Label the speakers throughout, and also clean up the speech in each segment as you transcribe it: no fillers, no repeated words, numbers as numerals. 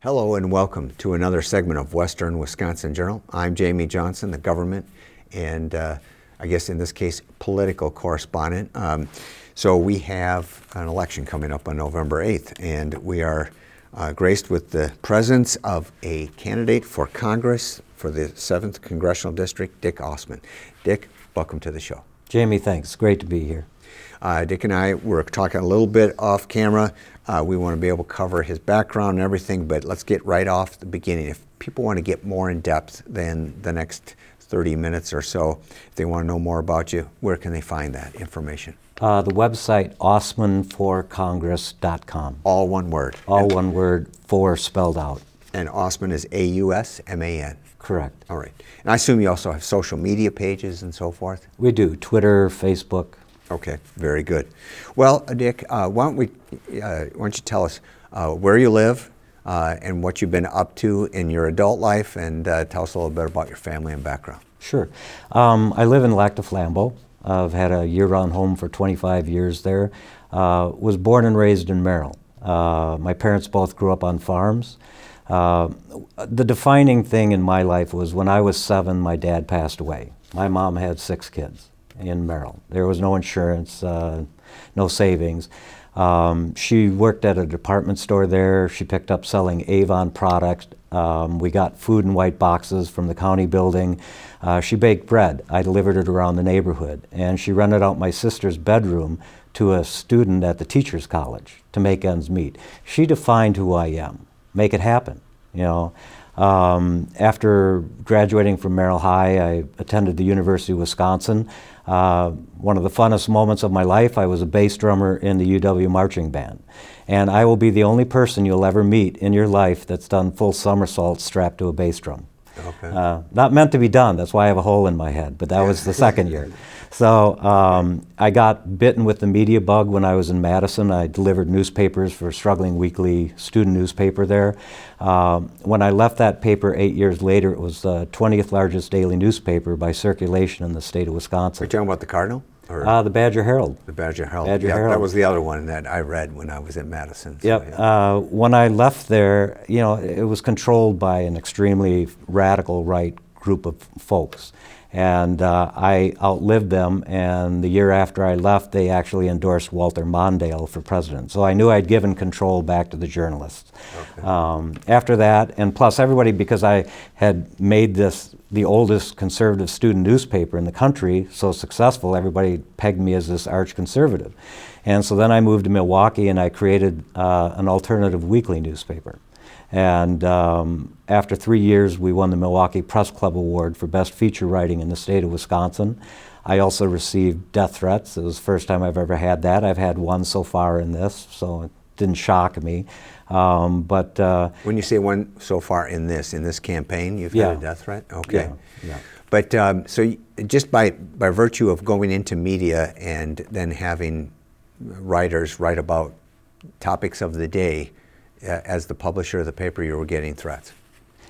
Speaker 1: Hello and welcome to another segment of Western Wisconsin Journal. I'm Jamie Johnson, the government and I guess in this case political correspondent. So we have an election coming up on November 8th, and we are graced with the presence of a candidate for Congress for the 7th Congressional District, Dick Ausman. Dick, welcome to the show.
Speaker 2: Jamie, thanks. Great to be here.
Speaker 1: Dick and I were talking a little bit off camera. We want to be able to cover his background and everything, but let's get right off the beginning. If people want to get more in depth than the next 30 minutes or so, if they want to know more about you, where can they find that information?
Speaker 2: The website, ausmanforcongress.com.
Speaker 1: All one word?
Speaker 2: All one word, for spelled out.
Speaker 1: And Ausman is A-U-S-M-A-N?
Speaker 2: Correct.
Speaker 1: All right. And I assume you also have social media pages and so forth?
Speaker 2: We do. Twitter, Facebook.
Speaker 1: Okay, very good. Well, Dick, why don't you tell us where you live and what you've been up to in your adult life, and tell us a little bit about your family and background.
Speaker 2: Sure. I live in Lac du Flambeau. I've had a year-round home for 25 years there. Was born and raised in Merrill. My parents both grew up on farms. The defining thing in my life was when I was 7, my dad passed away. My mom had 6 kids in Merrill. There was no insurance, no savings. She worked at a department store there. She picked up selling Avon products. We got food in white boxes from the county building. She baked bread. I delivered it around the neighborhood. And she rented out my sister's bedroom to a student at the teacher's college to make ends meet. She defined who I am. Make it happen, you know. After graduating from Merrill High, I attended the University of Wisconsin. One of the funnest moments of my life, I was a bass drummer in the UW marching band. And I will be the only person you'll ever meet in your life that's done full somersaults strapped to a bass drum.
Speaker 1: Okay.
Speaker 2: Not meant to be done, that's why I have a hole in my head, but that was the second year. So I got bitten with the media bug when I was in Madison. I delivered newspapers for a struggling weekly student newspaper there. When I left that paper 8 years later, it was the 20th largest daily newspaper by circulation in the state of Wisconsin.
Speaker 1: Are you talking about the Cardinal? Or
Speaker 2: the Badger Herald.
Speaker 1: The Badger Herald.
Speaker 2: Badger
Speaker 1: yeah,
Speaker 2: Herald.
Speaker 1: That was the other one that I read when I was in Madison. So,
Speaker 2: Yep.
Speaker 1: yeah.
Speaker 2: When I left there, you know, it was controlled by an extremely radical right group of folks. And I outlived them, and the year after I left, they actually endorsed Walter Mondale for president. So I knew I'd given control back to the journalists. Okay. After that, and plus everybody, because I had made this the oldest conservative student newspaper in the country so successful, everybody pegged me as this arch conservative. And so then I moved to Milwaukee, and I created an alternative weekly newspaper. And after 3 years, we won the Milwaukee Press Club Award for Best Feature Writing in the state of Wisconsin. I also received death threats. It was the first time I've ever had that. I've had one so far in this, so it didn't shock me. But
Speaker 1: when you say one so far in this campaign, you've had a death threat? Okay.
Speaker 2: Yeah.
Speaker 1: But so just by virtue of going into media and then having writers write about topics of the day, as the publisher of the paper, you were getting threats.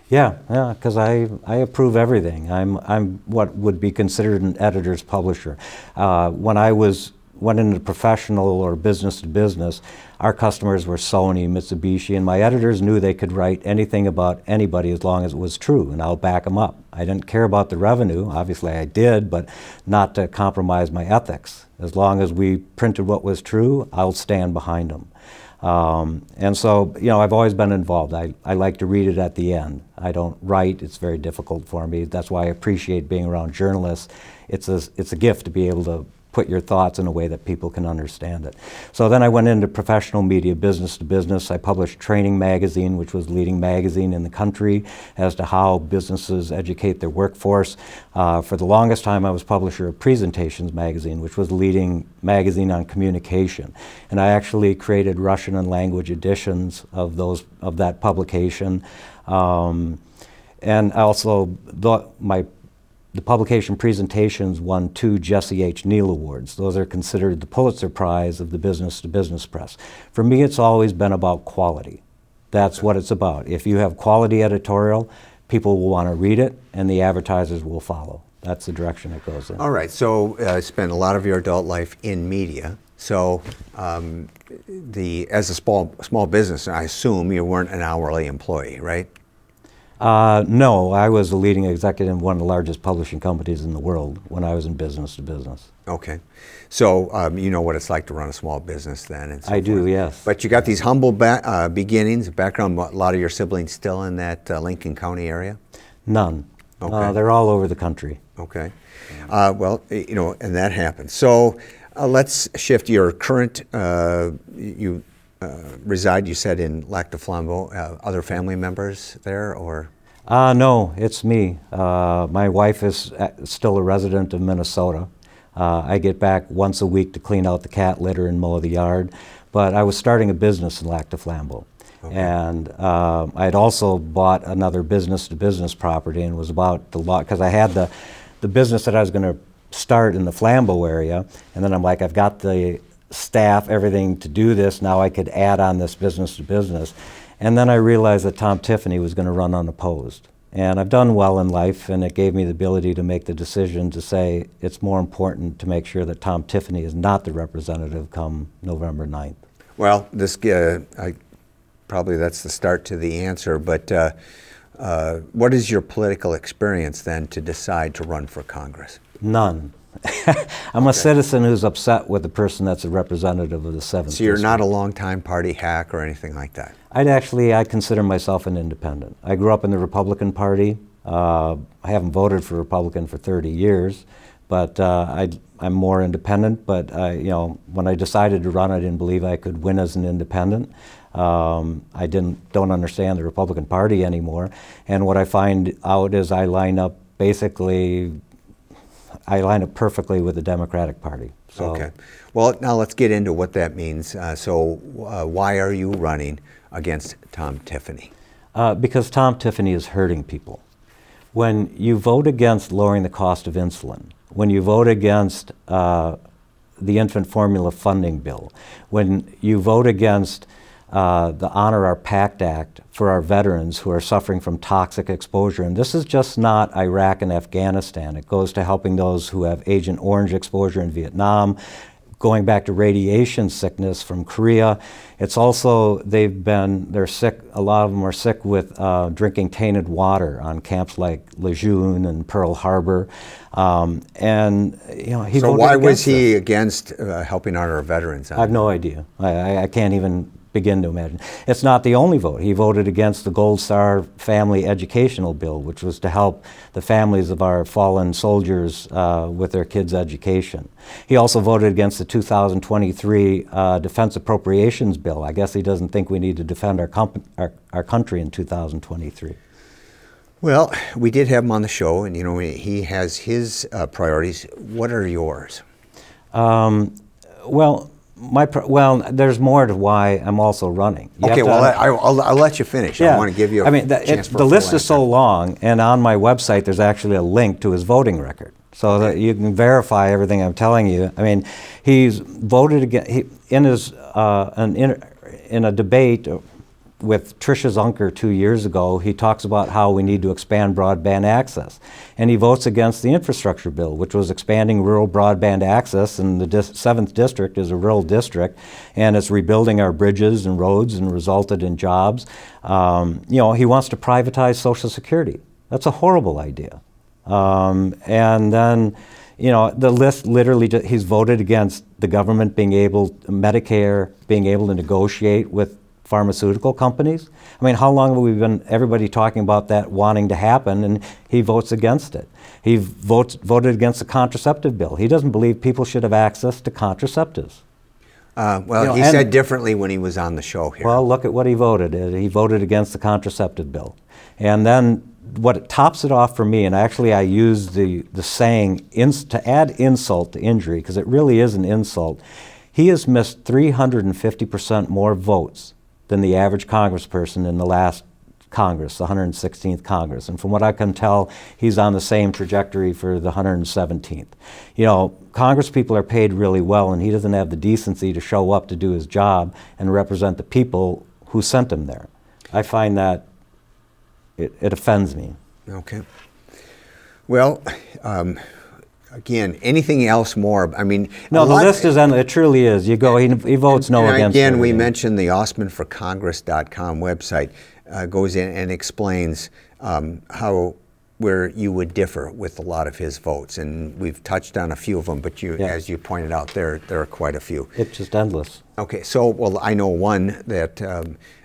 Speaker 2: Yeah, because I approve everything. I'm what would be considered an editor's publisher. When I went into professional or business to business, our customers were Sony, Mitsubishi, and my editors knew they could write anything about anybody as long as it was true, and I'll back them up. I didn't care about the revenue. Obviously I did, but not to compromise my ethics. As long as we printed what was true, I'll stand behind them. And so, you know, I've always been involved. I like to read it at the end. I don't write. It's very difficult for me. That's why I appreciate being around journalists. It's a gift to be able to put your thoughts in a way that people can understand it. So then I went into professional media, business to business. I published Training Magazine, which was the leading magazine in the country as to how businesses educate their workforce. For the longest time, I was publisher of Presentations Magazine, which was the leading magazine on communication. And I actually created Russian and language editions of that publication. And also, the publication Presentations won 2 Jesse H. Neal Awards. Those are considered the Pulitzer Prize of the business-to-business press. For me, it's always been about quality. That's what it's about. If you have quality editorial, people will want to read it, and the advertisers will follow. That's the direction it goes in.
Speaker 1: All right, so spent a lot of your adult life in media. So as a small business, I assume you weren't an hourly employee, right?
Speaker 2: No, I was a leading executive in one of the largest publishing companies in the world when I was in business to business.
Speaker 1: Okay. So you know what it's like to run a small business then, and so
Speaker 2: I do,
Speaker 1: forth.
Speaker 2: yes.
Speaker 1: But you got these humble beginnings, background. A lot of your siblings still in that Lincoln County area?
Speaker 2: None.
Speaker 1: Okay.
Speaker 2: They're all over the country.
Speaker 1: Okay. Well, you know, and that happens. So let's shift your current, you reside, you said, in Lac du Flambeau. Other family members there, or?
Speaker 2: No, it's me. My wife is still a resident of Minnesota. I get back once a week to clean out the cat litter and mow the yard. But I was starting a business in Lac du Flambeau. Okay. And I had also bought another business-to-business property and was about to lot, because I had the business that I was going to start in the Flambeau area, and then I'm like, I've got the staff, everything to do this, now I could add on this business-to-business. And then I realized that Tom Tiffany was going to run unopposed. And I've done well in life, and it gave me the ability to make the decision to say it's more important to make sure that Tom Tiffany is not the representative come November 9th.
Speaker 1: Well, this probably that's the start to the answer, but what is your political experience then to decide to run for Congress?
Speaker 2: None. I'm a citizen who's upset with the person that's a representative of the 7th
Speaker 1: So you're
Speaker 2: district.
Speaker 1: not a longtime party hack or anything like that?
Speaker 2: I consider myself an independent. I grew up in the Republican Party. I haven't voted for Republican for 30 years, but I'm more independent. But you know, when I decided to run, I didn't believe I could win as an independent. I don't understand the Republican Party anymore, and what I find out is I line up perfectly with the Democratic Party. So.
Speaker 1: Okay. Well, now let's get into what that means. Why are you running against Tom Tiffany?
Speaker 2: Because Tom Tiffany is hurting people. When you vote against lowering the cost of insulin, when you vote against the infant formula funding bill, when you vote against the Honor Our Pact Act for our veterans who are suffering from toxic exposure. And this is just not Iraq and Afghanistan. It goes to helping those who have Agent Orange exposure in Vietnam, going back to radiation sickness from Korea. It's also, they're sick, a lot of them are sick with drinking tainted water on camps like Lejeune and Pearl Harbor. And, you know, he
Speaker 1: So
Speaker 2: voted
Speaker 1: why was
Speaker 2: against
Speaker 1: he
Speaker 2: this.
Speaker 1: against helping out our veterans?
Speaker 2: I have no idea. I can't even begin to imagine. It's not the only vote. He voted against the Gold Star Family Educational Bill, which was to help the families of our fallen soldiers with their kids' education. He also voted against the 2023 Defense Appropriations Bill. I guess he doesn't think we need to defend our country in 2023.
Speaker 1: Well, we did have him on the show, and you know he has his priorities. What are yours?
Speaker 2: Well, there's more to why I'm also running.
Speaker 1: Okay, well, I'll let you finish.
Speaker 2: Yeah.
Speaker 1: I want to give you a chance for
Speaker 2: the
Speaker 1: a
Speaker 2: list
Speaker 1: full
Speaker 2: is so
Speaker 1: answer.
Speaker 2: long, and on my website there's actually a link to his voting record, so that you can verify everything I'm telling you. I mean, he's voted against, in a debate with Tricia Zunker 2 years ago, he talks about how we need to expand broadband access. And he votes against the infrastructure bill, which was expanding rural broadband access, and the 7th district is a rural district, and it's rebuilding our bridges and roads and resulted in jobs. You know, he wants to privatize Social Security. That's a horrible idea. And then, you know, the list literally, he's voted against the government Medicare being able to negotiate with pharmaceutical companies. I mean, how long have we been everybody talking about that wanting to happen, and he votes against it. He voted against the contraceptive bill. He doesn't believe people should have access to contraceptives.
Speaker 1: He said differently when he was on the show here.
Speaker 2: Well, look at what he voted. He voted against the contraceptive bill. And then what tops it off for me, and actually I use the saying to add insult to injury, because it really is an insult, he has missed 350% more votes than the average congressperson in the last Congress, the 116th Congress. And from what I can tell, he's on the same trajectory for the 117th. You know, Congress people are paid really well, and he doesn't have the decency to show up to do his job and represent the people who sent him there. I find that it offends me.
Speaker 1: Okay. Well, again, anything else more? I mean,
Speaker 2: No, the list is endless. It truly is. You go, he votes no
Speaker 1: and
Speaker 2: against
Speaker 1: again, we
Speaker 2: everything.
Speaker 1: mentioned the AusmanForCongress.com website goes in and explains how where you would differ with a lot of his votes, and we've touched on a few of them. But you, as you pointed out, there are quite a few.
Speaker 2: It's just endless.
Speaker 1: Okay, so well, I know one that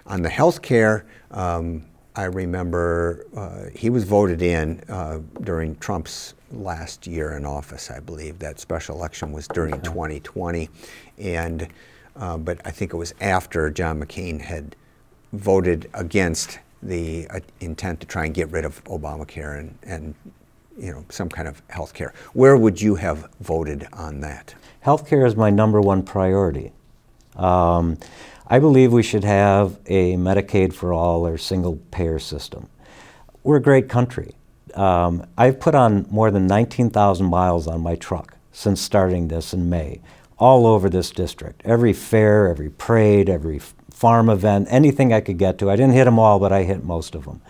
Speaker 1: on the health care. I remember he was voted in during Trump's last year in office, I believe. That special election was during 2020, and but I think it was after John McCain had voted against the intent to try and get rid of Obamacare and some kind of health care. Where would you have voted on that?
Speaker 2: Healthcare is my #1 priority. I believe we should have a Medicaid for all or single payer system. We're a great country. I've put on more than 19,000 miles on my truck since starting this in May, all over this district. Every fair, every parade, every farm event, anything I could get to. I didn't hit them all, but I hit most of them.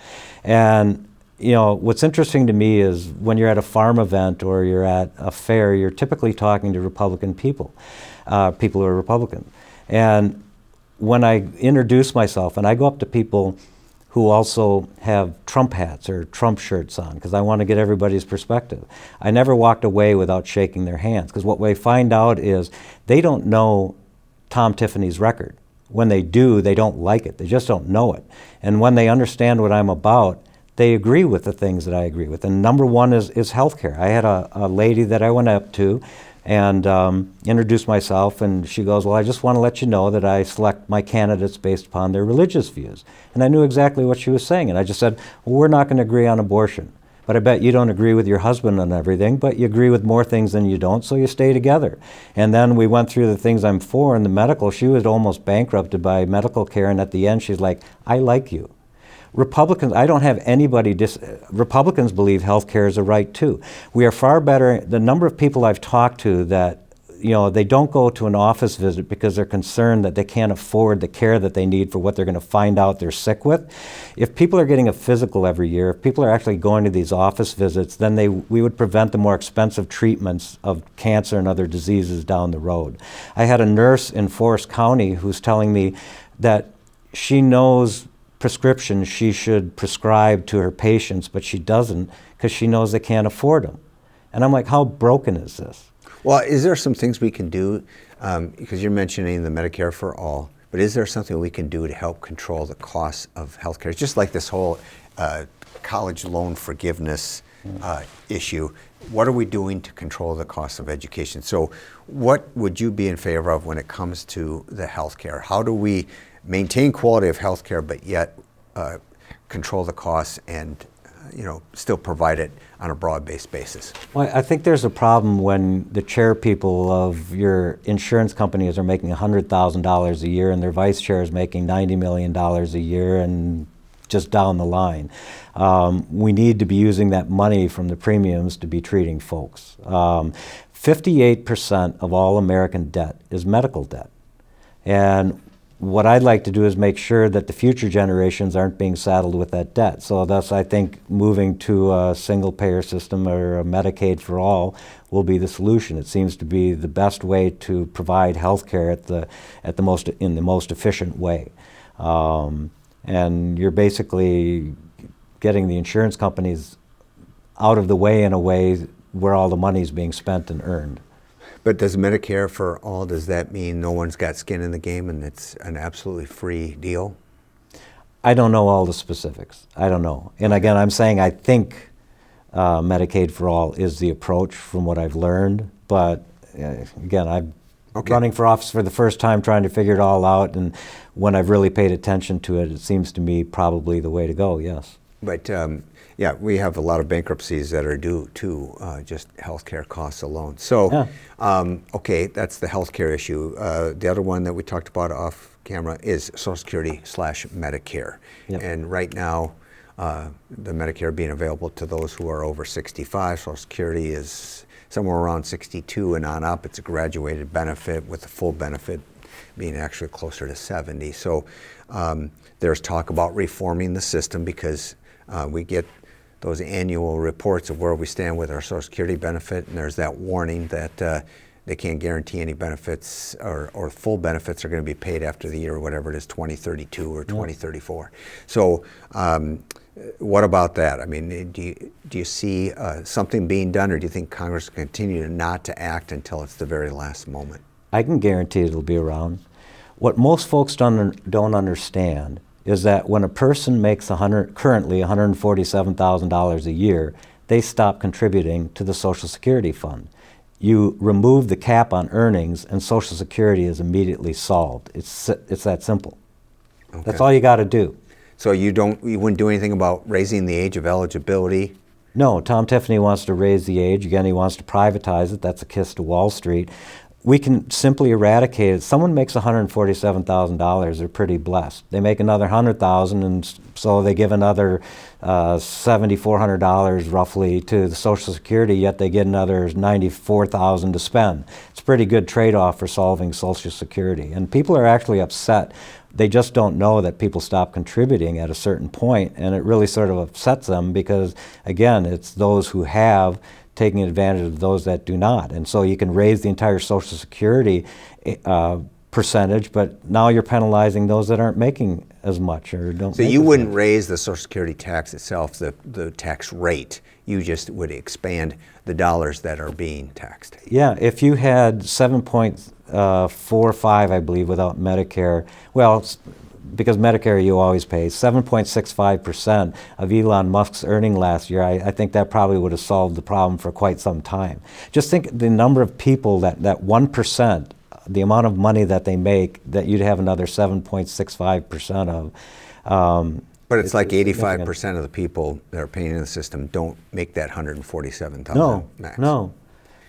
Speaker 2: And what's interesting to me is when you're at a farm event or you're at a fair, you're typically talking to Republican people, people who are Republican. And when I introduce myself, and I go up to people who also have Trump hats or Trump shirts on, because I want to get everybody's perspective. I never walked away without shaking their hands, because what we find out is they don't know Tom Tiffany's record. When they do, they don't like it. They just don't know it. And when they understand what I'm about, they agree with the things that I agree with. And #1 is healthcare. I had a lady that I went up to and introduced myself, and she goes, well, I just want to let you know that I select my candidates based upon their religious views. And I knew exactly what she was saying, and I just said, well, we're not going to agree on abortion, but I bet you don't agree with your husband on everything, but you agree with more things than you don't, so you stay together. And then we went through the things I'm for in the medical. She was almost bankrupted by medical care, and at the end she's like, I like you. Republicans, I don't have anybody, Republicans believe health care is a right too. We are far better, the number of people I've talked to that, they don't go to an office visit because they're concerned that they can't afford the care that they need for what they're going to find out they're sick with. If people are getting a physical every year, if people are actually going to these office visits, then we would prevent the more expensive treatments of cancer and other diseases down the road. I had a nurse in Forest County who's telling me that she knows prescriptions she should prescribe to her patients, but she doesn't because she knows they can't afford them. And I'm like, how broken is this?
Speaker 1: Well, is there some things we can do, because you're mentioning the Medicare for all, but is there something we can do to help control the costs of healthcare? It's just like this whole college loan forgiveness issue. What are we doing to control the cost of education? So what would you be in favor of when it comes to the healthcare? How do we maintain quality of healthcare, but yet control the costs and still provide it on a broad-based basis?
Speaker 2: Well, I think there's a problem when the chair people of your insurance companies are making $100,000 a year and their vice chair is making $90 million a year and just down the line. We need to be using that money from the premiums to be treating folks. 58% of all American debt is medical debt. And what I'd like to do is make sure that the future generations aren't being saddled with that debt. So thus I think moving to a single payer system or a Medicaid for all will be the solution. It seems to be the best way to provide health care in the most efficient way. And you're basically getting the insurance companies out of the way in a way where all the money is being spent and earned.
Speaker 1: But does Medicare for all, does that mean no one's got skin in the game and it's an absolutely free deal?
Speaker 2: I don't know all the specifics. I don't know. And again, I'm saying I think Medicaid for all is the approach from what I've learned. But again, I'm running for office for the first time trying to figure it all out. And when I've really paid attention to it, it seems to me probably the way to go, yes.
Speaker 1: But yeah, we have a lot of bankruptcies that are due to just healthcare costs alone. So, okay, that's the healthcare issue. The other one that we talked about off camera is Social Security / Medicare. Yep. And right now, the Medicare being available to those who are over 65. Social Security is somewhere around 62 and on up. It's a graduated benefit with the full benefit being actually closer to 70. So there's talk about reforming the system because we get those annual reports of where we stand with our Social Security benefit, and there's that warning that they can't guarantee any benefits or full benefits are going to be paid after the year, whatever it is, 2032 or 2034. So what about that? I mean, do you see something being done, or do you think Congress will continue not to act until it's the very last moment?
Speaker 2: I can guarantee it'll be around. What most folks don't understand is that when a person makes currently $147,000 a year, they stop contributing to the Social Security fund. You remove the cap on earnings, and Social Security is immediately solved. It's that simple.
Speaker 1: Okay.
Speaker 2: That's all you got to do.
Speaker 1: So you wouldn't do anything about raising the age of eligibility?
Speaker 2: No, Tom Tiffany wants to raise the age. Again, he wants to privatize it. That's a kiss to Wall Street. We can simply eradicate it. Someone makes $147,000, they're pretty blessed. They make another $100,000, and so they give another $7,400 roughly to the Social Security, yet they get another $94,000 to spend. It's a pretty good trade-off for solving Social Security. And people are actually upset. They just don't know that people stop contributing at a certain point, and it really sort of upsets them because, again, it's those who have taking advantage of those that do not. And so you can raise the entire Social Security percentage, but now you're penalizing those that aren't making as much or don't.
Speaker 1: So you wouldn't raise the Social Security tax itself, the tax rate. You just would expand the dollars that are being taxed.
Speaker 2: Yeah, if you had 7.45, I believe, without Medicare, well, because Medicare you always pay, 7.65% of Elon Musk's earning last year, I think that probably would have solved the problem for quite some time. Just think the number of people that 1%, the amount of money that they make, that you'd have another 7.65% of.
Speaker 1: But it's like 85% of the people that are paying in the system don't make that 147,000 max.
Speaker 2: No.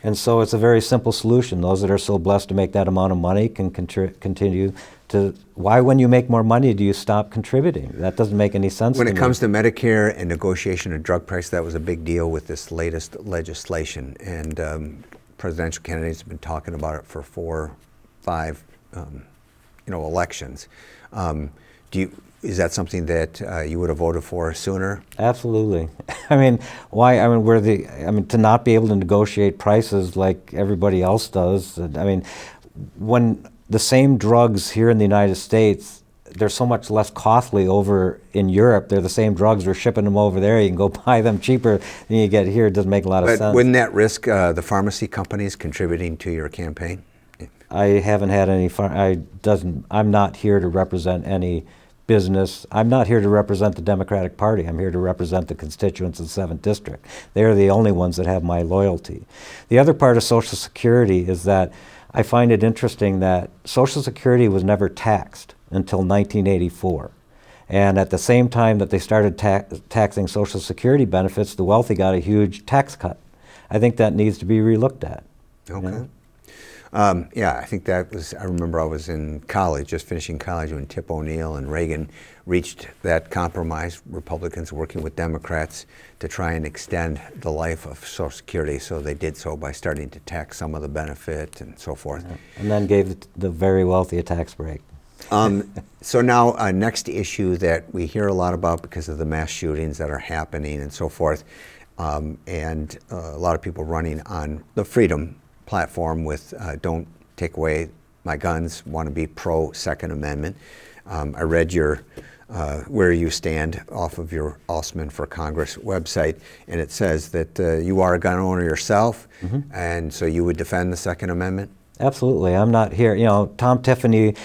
Speaker 2: And so it's a very simple solution. Those that are so blessed to make that amount of money can continue to. Why, when you make more money, do you stop contributing? That doesn't make any sense.
Speaker 1: When it comes to Medicare and negotiation of drug price, that was a big deal with this latest legislation. And presidential candidates have been talking about it for 4 or 5 elections. Is that something that you would have voted for sooner?
Speaker 2: Absolutely. I mean, why? I mean, to not be able to negotiate prices like everybody else does. I mean, when the same drugs here in the United States, they're so much less costly over in Europe. They're the same drugs. We're shipping them over there. You can go buy them cheaper than you get here. It doesn't make a lot of sense.
Speaker 1: But wouldn't that risk the pharmacy companies contributing to your campaign?
Speaker 2: I haven't had any. I'm not here to represent any business. I'm not here to represent the Democratic Party. I'm here to represent the constituents of the 7th District. They're the only ones that have my loyalty. The other part of Social Security is that I find it interesting that Social Security was never taxed until 1984. And at the same time that they started taxing Social Security benefits, the wealthy got a huge tax cut. I think that needs to be relooked at.
Speaker 1: Okay.
Speaker 2: You know?
Speaker 1: Yeah, I think that was, I remember I was in college, just finishing college, when Tip O'Neill and Reagan reached that compromise, Republicans working with Democrats to try and extend the life of Social Security. So they did so by starting to tax some of the benefit and so forth.
Speaker 2: Yeah. And then gave the very wealthy a tax break.
Speaker 1: So now, next issue that we hear a lot about because of the mass shootings that are happening and so forth, and a lot of people running on the Freedom platform with don't take away my guns, want to be pro Second Amendment. I read your where you stand off of your Ausman for Congress website, and it says that you are a gun owner yourself, and so you would defend the Second Amendment?
Speaker 2: Absolutely. I'm not here. You know, Tom Tiffany,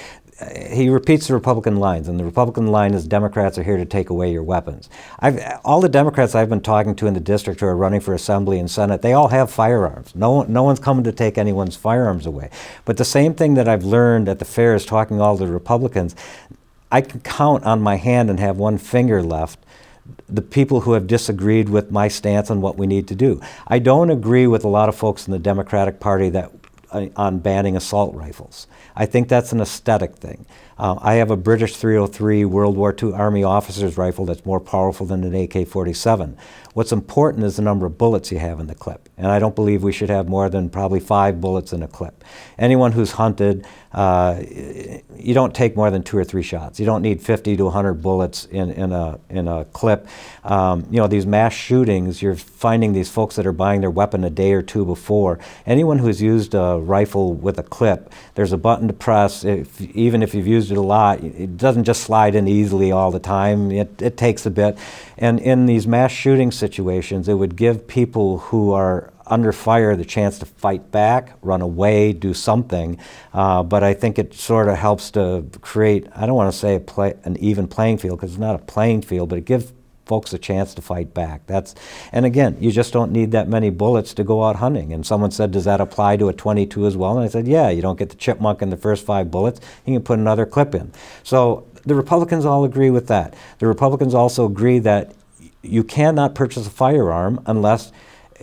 Speaker 2: he repeats the Republican lines, and the Republican line is Democrats are here to take away your weapons. All the Democrats I've been talking to in the district who are running for Assembly and Senate, they all have firearms. No one's coming to take anyone's firearms away. But the same thing that I've learned at the fairs talking to all the Republicans, I can count on my hand and have one finger left the people who have disagreed with my stance on what we need to do. I don't agree with a lot of folks in the Democratic Party on banning assault rifles. I think that's an aesthetic thing. I have a British .303 World War II Army officer's rifle that's more powerful than an AK-47. What's important is the number of bullets you have in the clip, and I don't believe we should have more than probably 5 bullets in a clip. Anyone who's hunted, you don't take more than 2 or 3 shots. You don't need 50 to 100 bullets in a clip. You know, these mass shootings, you're finding these folks that are buying their weapon a day or two before. Anyone who's used a rifle with a clip, there's a button to press. Even if you've used it a lot, it doesn't just slide in easily all the time. It takes a bit. And in these mass shooting situations, it would give people who are under fire the chance to fight back, run away, do something. But I think it sort of helps to create, I don't want to say an even playing field, because it's not a playing field, but it gives folks a chance to fight back. And again, you just don't need that many bullets to go out hunting. And someone said, does that apply to a .22 as well? And I said, yeah, you don't get the chipmunk in the first 5 bullets, you can put another clip in. So the Republicans all agree with that. The Republicans also agree that you cannot purchase a firearm unless,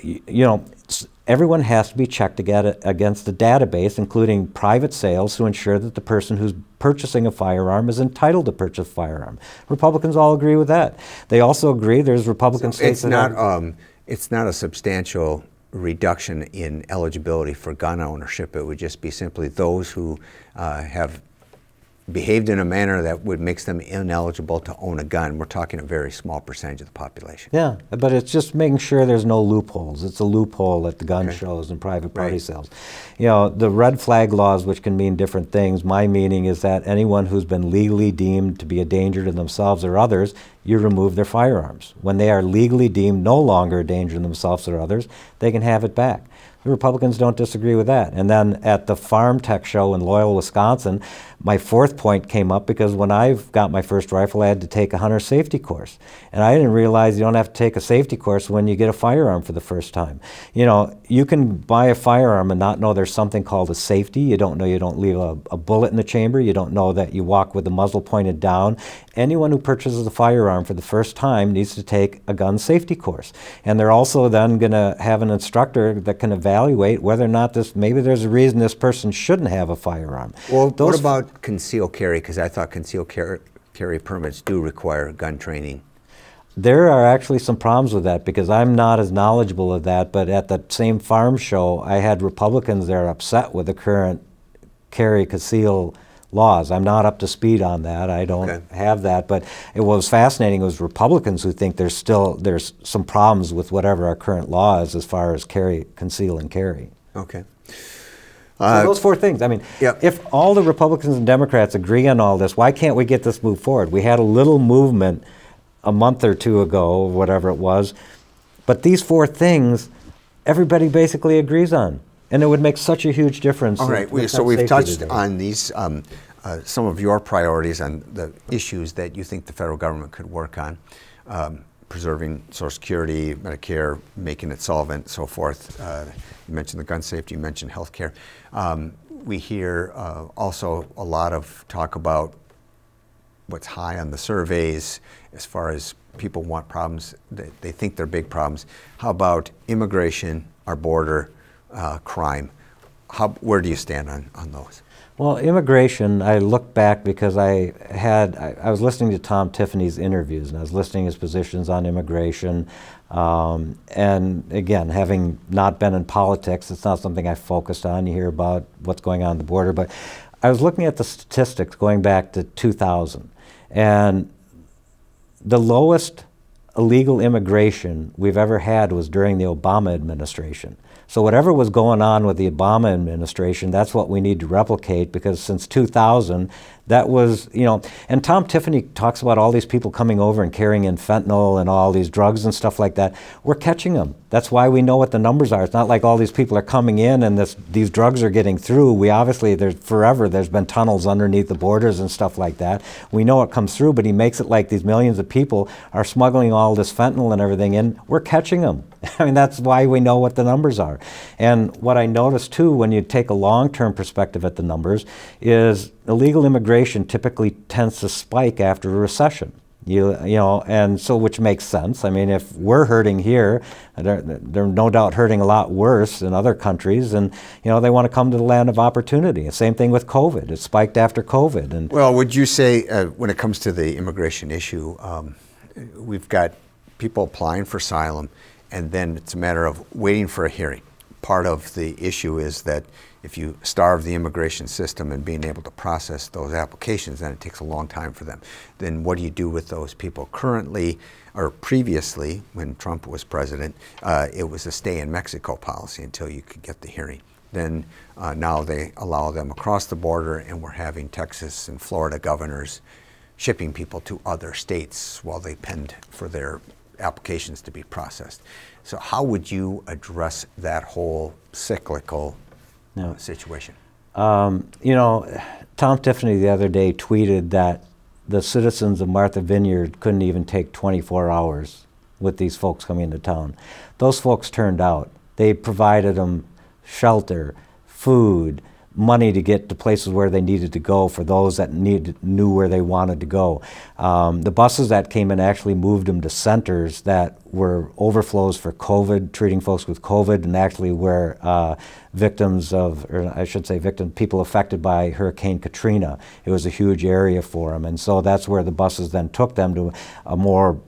Speaker 2: you know, everyone has to be checked against the database, including private sales, to ensure that the person who's purchasing a firearm is entitled to purchase a firearm. Republicans all agree with that. They also agree there's Republican states that
Speaker 1: it's not a substantial reduction in eligibility for gun ownership. It would just be simply those who have behaved in a manner that would make them ineligible to own a gun. We're talking a very small percentage of the population.
Speaker 2: Yeah, but it's just making sure there's no loopholes. It's a loophole at the gun shows and private party sales. You know, the red flag laws, which can mean different things, my meaning is that anyone who's been legally deemed to be a danger to themselves or others, you remove their firearms. When they are legally deemed no longer a danger to themselves or others, they can have it back. The Republicans don't disagree with that. And then at the Farm Tech Show in Loyal, Wisconsin, my 4th point came up because when I got my first rifle, I had to take a hunter safety course. And I didn't realize you don't have to take a safety course when you get a firearm for the first time. You know, you can buy a firearm and not know there's something called a safety. You don't know you don't leave a bullet in the chamber. You don't know that you walk with the muzzle pointed down. Anyone who purchases a firearm for the first time needs to take a gun safety course. And they're also then going to have an instructor that can evaluate whether or not maybe there's a reason this person shouldn't have a firearm.
Speaker 1: Well, what about concealed carry? Because I thought concealed carry permits do require gun training.
Speaker 2: There are actually some problems with that because I'm not as knowledgeable of that, but at the same farm show, I had Republicans there upset with the current carry conceal laws. I'm not up to speed on that. I don't have that, but what was fascinating was Republicans who think there's some problems with whatever our current law is as far as conceal and carry.
Speaker 1: Okay.
Speaker 2: So those 4 things. I mean, if all the Republicans and Democrats agree on all this, why can't we get this moved forward? We had a little movement a month or 2 ago, or whatever it was, but these 4 things, everybody basically agrees on. And it would make such a huge difference.
Speaker 1: All right, so we've touched on these, some of your priorities on the issues that you think the federal government could work on, preserving Social Security, Medicare, making it solvent, so forth. You mentioned the gun safety, you mentioned health care. We hear also a lot of talk about what's high on the surveys as far as people want problems, they think they're big problems. How about immigration, our border, crime? Where do you stand on those?
Speaker 2: Well, immigration, I look back because I was listening to Tom Tiffany's interviews and I was listening to his positions on immigration. And again, having not been in politics, it's not something I focused on. You hear about what's going on at the border, but I was looking at the statistics going back to 2000. And the lowest illegal immigration we've ever had was during the Obama administration. So whatever was going on with the Obama administration, that's what we need to replicate, because since 2000, that was, you know, and Tom Tiffany talks about all these people coming over and carrying in fentanyl and all these drugs and stuff like that. We're catching them. That's why we know what the numbers are. It's not like all these people are coming in and these drugs are getting through. We obviously, there's been tunnels underneath the borders and stuff like that. We know it comes through, but he makes it like these millions of people are smuggling all this fentanyl and everything in. We're catching them. I mean, that's why we know what the numbers are. And what I noticed too, when you take a long-term perspective at the numbers, is illegal immigration typically tends to spike after a recession. You know, and so which makes sense. I mean, if we're hurting here, they're no doubt hurting a lot worse in other countries, and you know they want to come to the land of opportunity. Same thing with COVID; it spiked after COVID. And
Speaker 1: well, would you say when it comes to the immigration issue, we've got people applying for asylum, and then it's a matter of waiting for a hearing. Part of the issue is that if you starve the immigration system and being able to process those applications, then it takes a long time for them. Then what do you do with those people? Currently, or previously, when Trump was president, it was a stay in Mexico policy until you could get the hearing. Then now they allow them across the border, and we're having Texas and Florida governors shipping people to other states while they penned for their applications to be processed. So how would you address that whole cyclical situation?
Speaker 2: You know, Tom Tiffany the other day tweeted that the citizens of Martha Vineyard couldn't even take 24 hours with these folks coming into town. Those folks turned out. They provided them shelter, food, money to get to places where they needed to go for those that knew where they wanted to go. The buses that came in actually moved them to centers that were overflows for COVID, treating folks with COVID, and actually were victims of, or I should say people affected by Hurricane Katrina. It was a huge area for them, and so that's where the buses then took them to a more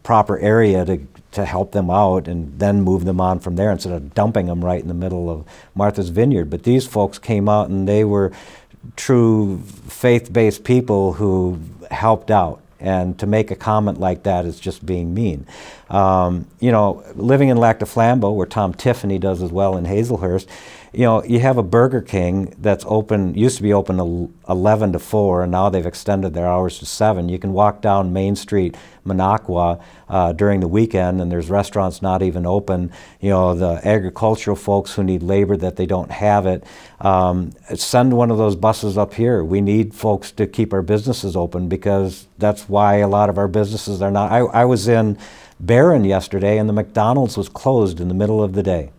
Speaker 2: proper area to help them out and then move them on from there instead of dumping them right in the middle of Martha's Vineyard. But these folks came out and they were true faith-based people who helped out. And to make a comment like that is just being mean. You know, living in Lac du Flambeau, where Tom Tiffany does as well in Hazelhurst, you know, you have a Burger King that's open, used to be open 11 to 4, and now they've extended their hours to 7. You can walk down Main Street, Minocqua, during the weekend, and there's restaurants not even open. You know, the agricultural folks who need labor that they don't have it, send one of those buses up here. We need folks to keep our businesses open because that's why a lot of our businesses are not. I was in Barron yesterday, and the McDonald's was closed in the middle of the day.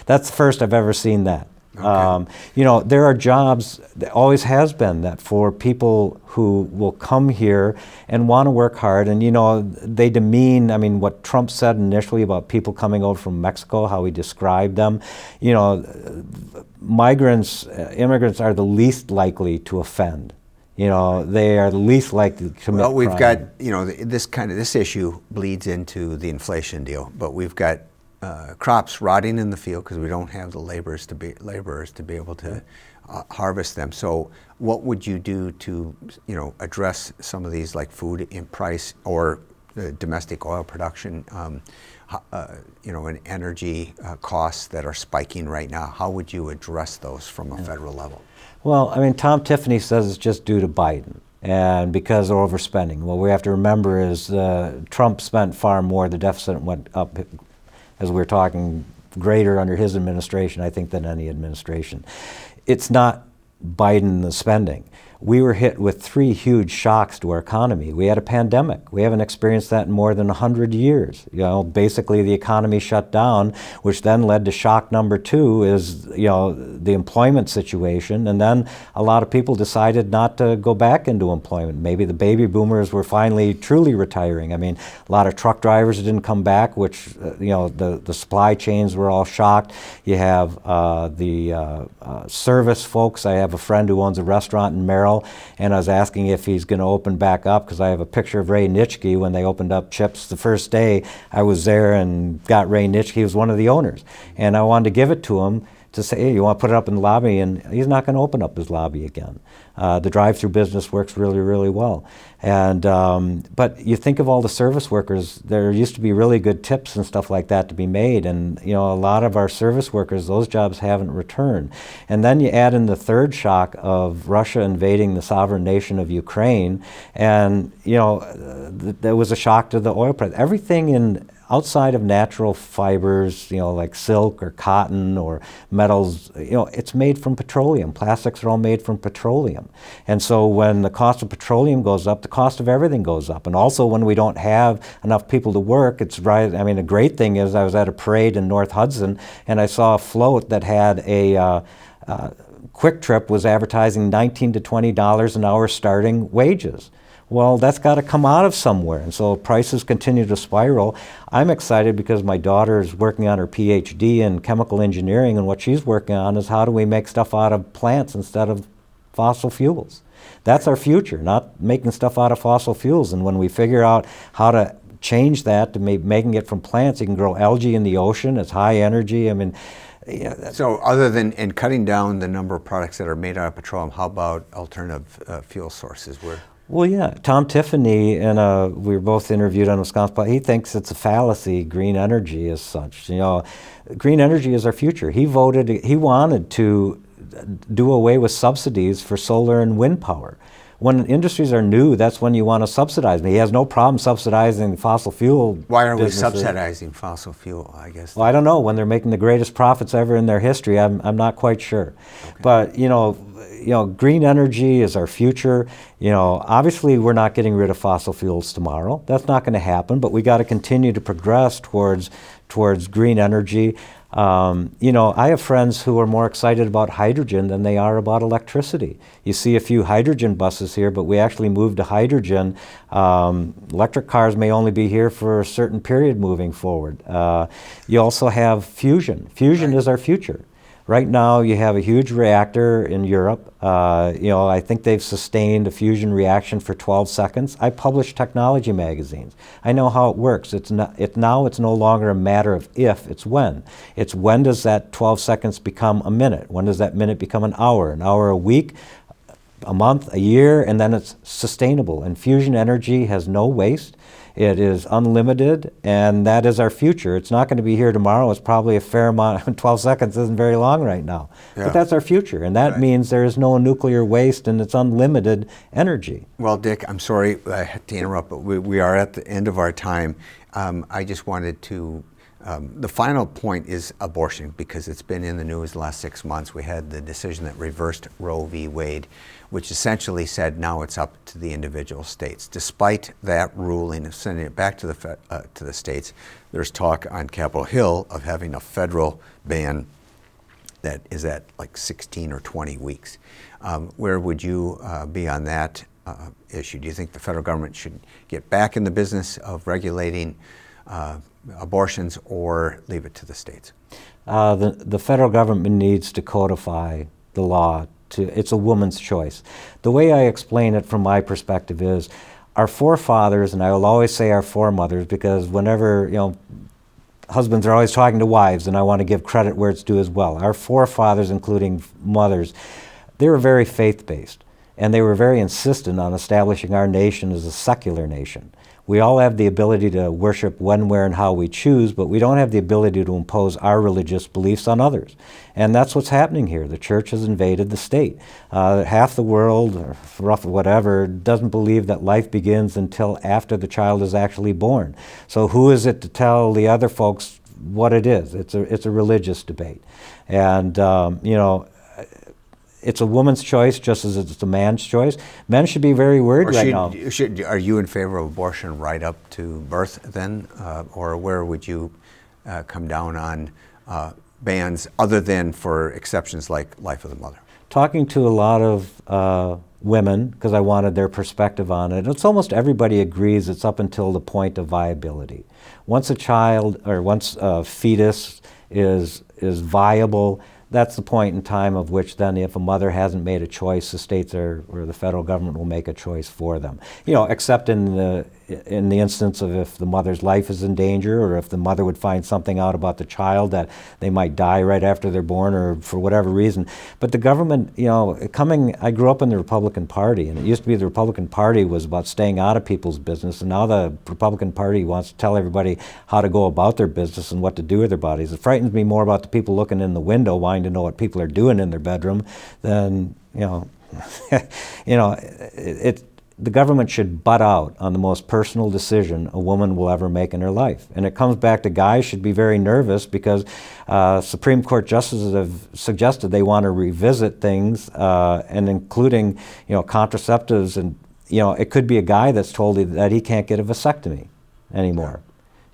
Speaker 2: That's the first I've ever seen that.
Speaker 1: Okay.
Speaker 2: You know, there are jobs, there always has been that for people who will come here and want to work hard, and you know, they demean, I mean, what Trump said initially about people coming over from Mexico, how he described them. You know, immigrants are the least likely to offend. You know, they are the least likely to commit
Speaker 1: Well, we've
Speaker 2: crime.
Speaker 1: got, you know, this issue bleeds into the inflation deal, but we've got crops rotting in the field because we don't have the laborers to be able to harvest them. So what would you do to, you know, address some of these, like food in price or domestic oil production, you know, and energy costs that are spiking right now? How would you address those from a federal level?
Speaker 2: Well, I mean, Tom Tiffany says it's just due to Biden and because of overspending. What we have to remember is Trump spent far more. The deficit went up, as we're talking, greater under his administration, I think, than any administration. It's not Biden the spending. We were hit with 3 huge shocks to our economy. We had a pandemic. We haven't experienced that in more than 100 years. You know, basically the economy shut down, which then led to shock number 2 is, you know, the employment situation. And then a lot of people decided not to go back into employment. Maybe the baby boomers were finally truly retiring. I mean, a lot of truck drivers didn't come back, which, you know, the supply chains were all shocked. You have the service folks. I have a friend who owns a restaurant in Merrill, and I was asking if he's going to open back up because I have a picture of Ray Nitschke when they opened up Chips the first day. I was there and got Ray Nitschke. He was one of the owners, and I wanted to give it to him to say, hey, you want to put it up in the lobby? And he's not going to open up his lobby again. The drive-through business works really, really well. And but you think of all the service workers, there used to be really good tips and stuff like that to be made. And you know, a lot of our service workers, those jobs haven't returned. And then you add in the third shock of Russia invading the sovereign nation of Ukraine. And you know, there was a shock to the oil price. Everything outside of natural fibers, you know, like silk or cotton or metals, you know, it's made from petroleum. Plastics are all made from petroleum. And so when the cost of petroleum goes up, the cost of everything goes up. And also when we don't have enough people to work, it's right. I mean, the great thing is I was at a parade in North Hudson and I saw a float that had a Quick Trip was advertising $19 to $20 an hour starting wages. Well, that's got to come out of somewhere, and so prices continue to spiral. I'm excited because my daughter is working on her PhD in chemical engineering, and what she's working on is how do we make stuff out of plants instead of fossil fuels. That's our future, not making stuff out of fossil fuels. And when we figure out how to change that to making it from plants, you can grow algae in the ocean. It's high energy. I mean, yeah.
Speaker 1: So other than cutting down the number of products that are made out of petroleum, how about alternative fuel sources?
Speaker 2: Well, yeah, Tom Tiffany, and we were both interviewed on Wisconsin, he thinks it's a fallacy, green energy as such. You know, green energy is our future. He wanted to do away with subsidies for solar and wind power. When industries are new, that's when you want to subsidize them. He has no problem subsidizing fossil fuel.
Speaker 1: Why are we
Speaker 2: businesses.
Speaker 1: Subsidizing fossil fuel, I guess?
Speaker 2: Well, I don't know. When they're making the greatest profits ever in their history, I'm not quite sure. Okay. But, you know, green energy is our future. You know, obviously we're not getting rid of fossil fuels tomorrow. That's not going to happen, but we got to continue to progress towards green energy. You know, I have friends who are more excited about hydrogen than they are about electricity. You see a few hydrogen buses here, but we actually moved to hydrogen. Electric cars may only be here for a certain period moving forward. You also have fusion. Fusion is our future. Right now, you have a huge reactor in Europe. You know, I think they've sustained a fusion reaction for 12 seconds. I publish technology magazines. I know how it works. It's no longer a matter of if, it's when. It's when does that 12 seconds become a minute? When does that minute become an hour a week, a month, a year, and then it's sustainable. And fusion energy has no waste. It is unlimited, and that is our future. It's not going to be here tomorrow. It's probably a fair amount. 12 seconds isn't very long right now. Yeah. But that's our future, and that means there is no nuclear waste, and it's unlimited energy.
Speaker 1: Well, Dick, I'm sorry I had to interrupt, but we are at the end of our time. I just wanted to, the final point is abortion, because it's been in the news the last 6 months. We had the decision that reversed Roe v. Wade, which essentially said now it's up to the individual states. Despite that ruling of sending it back to the states, there's talk on Capitol Hill of having a federal ban that is at like 16 or 20 weeks. Where would you be on that issue? Do you think the federal government should get back in the business of regulating abortions or leave it to the states?
Speaker 2: The federal government needs to codify the law. It's a woman's choice. The way I explain it from my perspective is our forefathers, and I will always say our foremothers, because whenever, you know, husbands are always talking to wives, and I want to give credit where it's due as well. Our forefathers, including mothers, they were very faith-based, and they were very insistent on establishing our nation as a secular nation. We all have the ability to worship when, where, and how we choose, but we don't have the ability to impose our religious beliefs on others. And that's what's happening here. The church has invaded the state. Half the world, or roughly whatever, doesn't believe that life begins until after the child is actually born. So who is it to tell the other folks what it is? It's a religious debate. And, you know, it's a woman's choice just as it's a man's choice. Men should be very worried right now.
Speaker 1: Are you in favor of abortion right up to birth then? Or where would you come down on bans other than for exceptions like life of the mother?
Speaker 2: Talking to a lot of women, because I wanted their perspective on it, it's almost everybody agrees it's up until the point of viability. Once a child or once a fetus is viable, that's the point in time of which then if a mother hasn't made a choice, the states or the federal government will make a choice for them. You know, except in the instance of if the mother's life is in danger, or if the mother would find something out about the child that they might die right after they're born, or for whatever reason. But the government, you know, I grew up in the Republican Party, and it used to be the Republican Party was about staying out of people's business, and now the Republican Party wants to tell everybody how to go about their business and what to do with their bodies. It frightens me more about the people looking in the window wanting to know what people are doing in their bedroom than, you know, you know, the government should butt out on the most personal decision a woman will ever make in her life. And it comes back to guys should be very nervous because Supreme Court justices have suggested they want to revisit things, and including, you know, contraceptives. And, you know, it could be a guy that's told that he can't get a vasectomy anymore.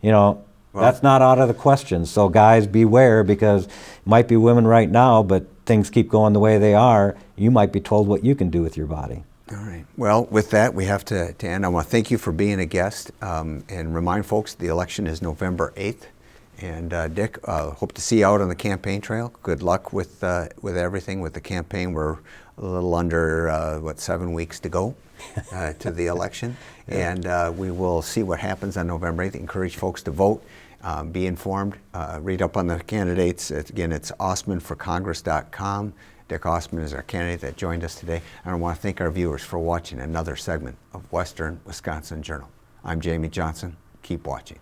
Speaker 2: You know, well, that's not out of the question. So guys, beware, because it might be women right now, but things keep going the way they are. You might be told what you can do with your body.
Speaker 1: All right. Well, with that, we have to end. I want to thank you for being a guest and remind folks the election is November 8th. And Dick, hope to see you out on the campaign trail. Good luck with everything with the campaign. We're a little under 7 weeks to go to the election, and we will see what happens on November 8th. Encourage folks to vote, be informed, read up on the candidates. Again, it's ausmanforcongress.com. Dick Ausman is our candidate that joined us today. And I want to thank our viewers for watching another segment of Western Wisconsin Journal. I'm Jamie Johnson. Keep watching.